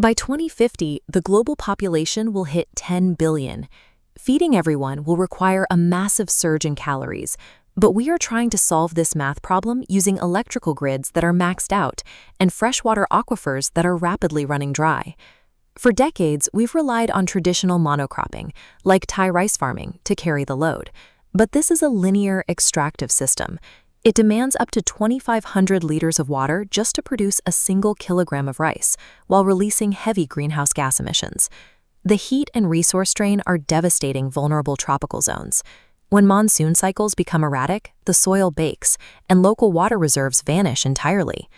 By 2050, the global population will hit 10 billion. Feeding everyone will require a massive surge in calories, but we are trying to solve this math problem using electrical grids that are maxed out and freshwater aquifers that are rapidly running dry. For decades, we've relied on traditional monocropping, like Thai rice farming, to carry the load. But this is a linear, extractive system. It demands up to 2,500 liters of water just to produce a single kilogram of rice, while releasing heavy greenhouse gas emissions. The heat and resource drain are devastating vulnerable tropical zones. When monsoon cycles become erratic, the soil bakes, and local water reserves vanish entirely.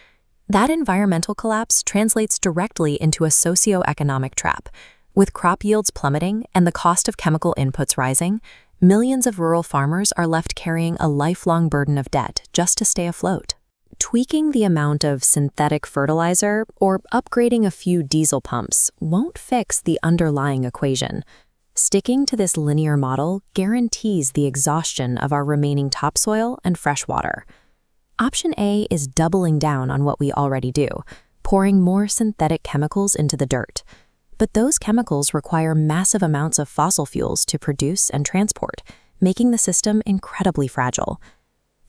That environmental collapse translates directly into a socioeconomic trap. With crop yields plummeting and the cost of chemical inputs rising, millions of rural farmers are left carrying a lifelong burden of debt just to stay afloat. Tweaking the amount of synthetic fertilizer or upgrading a few diesel pumps won't fix the underlying equation. Sticking to this linear model guarantees the exhaustion of our remaining topsoil and freshwater. Option A is doubling down on what we already do, pouring more synthetic chemicals into the dirt. But those chemicals require massive amounts of fossil fuels to produce and transport, making the system incredibly fragile.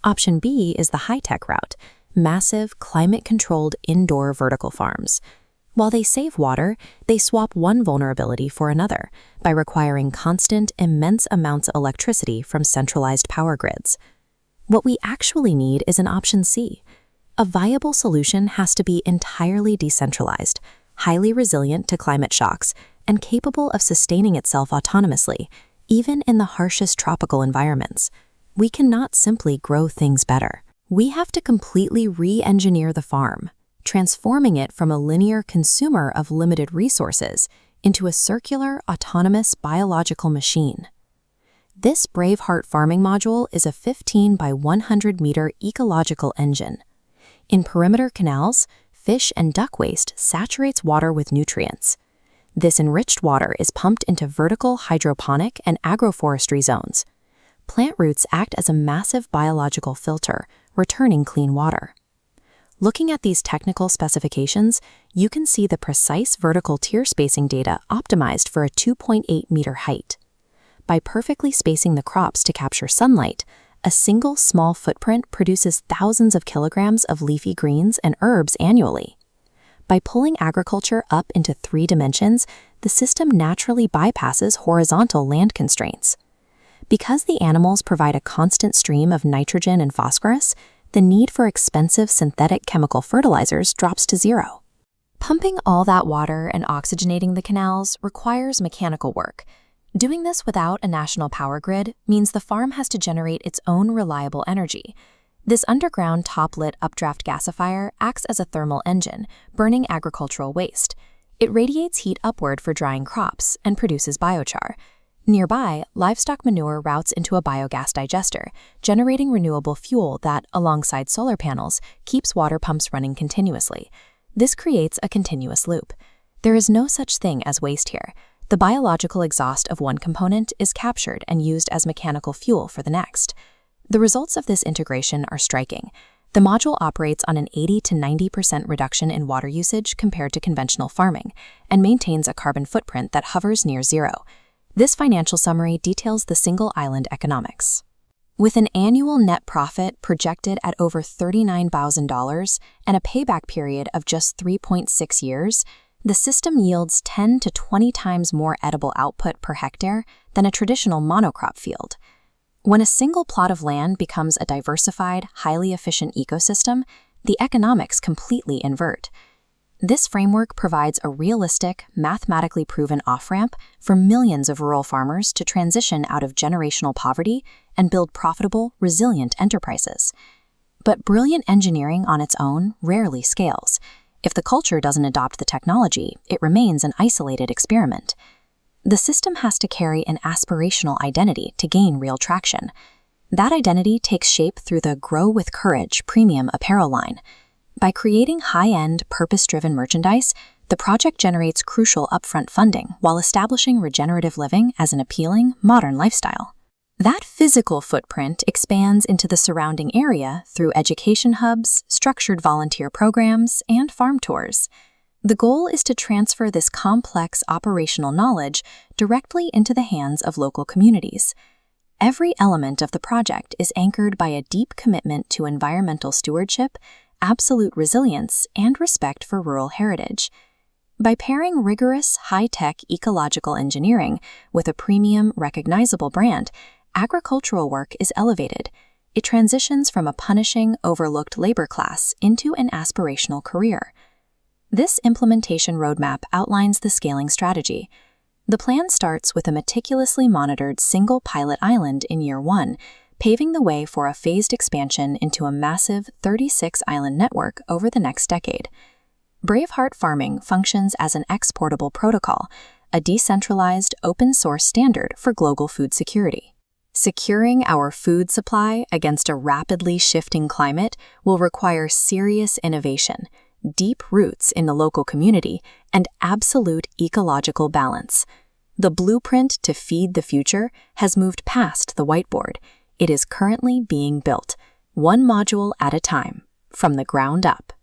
Option B is the high-tech route, massive, climate-controlled indoor vertical farms. While they save water, they swap one vulnerability for another by requiring constant, immense amounts of electricity from centralized power grids. What we actually need is an option C. A viable solution has to be entirely decentralized, highly resilient to climate shocks, and capable of sustaining itself autonomously, even in the harshest tropical environments. We cannot simply grow things better. We have to completely re-engineer the farm, transforming it from a linear consumer of limited resources into a circular, autonomous biological machine. This Braveheart Farming module is a 15 by 100 meter ecological engine. In perimeter canals, fish and duck waste saturates water with nutrients. This enriched water is pumped into vertical hydroponic and agroforestry zones. Plant roots act as a massive biological filter, returning clean water. Looking at these technical specifications, you can see the precise vertical tier spacing data optimized for a 2.8 meter height. By perfectly spacing the crops to capture sunlight, a single small footprint produces thousands of kilograms of leafy greens and herbs annually. By pulling agriculture up into 3 dimensions, the system naturally bypasses horizontal land constraints. Because the animals provide a constant stream of nitrogen and phosphorus, the need for expensive synthetic chemical fertilizers drops to zero. Pumping all that water and oxygenating the canals requires mechanical work. Doing this without a national power grid means the farm has to generate its own reliable energy. This underground top-lit updraft gasifier acts as a thermal engine, burning agricultural waste. It radiates heat upward for drying crops and produces biochar. Nearby, livestock manure routes into a biogas digester, generating renewable fuel that, alongside solar panels, keeps water pumps running continuously. This creates a continuous loop. There is no such thing as waste here. The biological exhaust of one component is captured and used as mechanical fuel for the next. The results of this integration are striking. The module operates on an 80 to 90% reduction in water usage compared to conventional farming and maintains a carbon footprint that hovers near zero. This financial summary details the single island economics. With an annual net profit projected at over $39,000 and a payback period of just 3.6 years, the system yields 10 to 20 times more edible output per hectare than a traditional monocrop field. When a single plot of land becomes a diversified, highly efficient ecosystem, the economics completely invert. This framework provides a realistic, mathematically proven off-ramp for millions of rural farmers to transition out of generational poverty and build profitable, resilient enterprises. But brilliant engineering on its own rarely scales. If the culture doesn't adopt the technology, it remains an isolated experiment. The system has to carry an aspirational identity to gain real traction. That identity takes shape through the Grow with Courage premium apparel line. By creating high-end, purpose-driven merchandise, the project generates crucial upfront funding while establishing regenerative living as an appealing, modern lifestyle. That physical footprint expands into the surrounding area through education hubs, structured volunteer programs, and farm tours. The goal is to transfer this complex operational knowledge directly into the hands of local communities. Every element of the project is anchored by a deep commitment to environmental stewardship, absolute resilience, and respect for rural heritage. By pairing rigorous, high-tech ecological engineering with a premium, recognizable brand, agricultural work is elevated. It transitions from a punishing, overlooked labor class into an aspirational career. This implementation roadmap outlines the scaling strategy. The plan starts with a meticulously monitored single pilot island in year 1, paving the way for a phased expansion into a massive 36-island network over the next decade. Braveheart Farming functions as an exportable protocol, a decentralized, open-source standard for global food security. Securing our food supply against a rapidly shifting climate will require serious innovation, deep roots in the local community, and absolute ecological balance. The blueprint to feed the future has moved past the whiteboard. It is currently being built, one module at a time, from the ground up.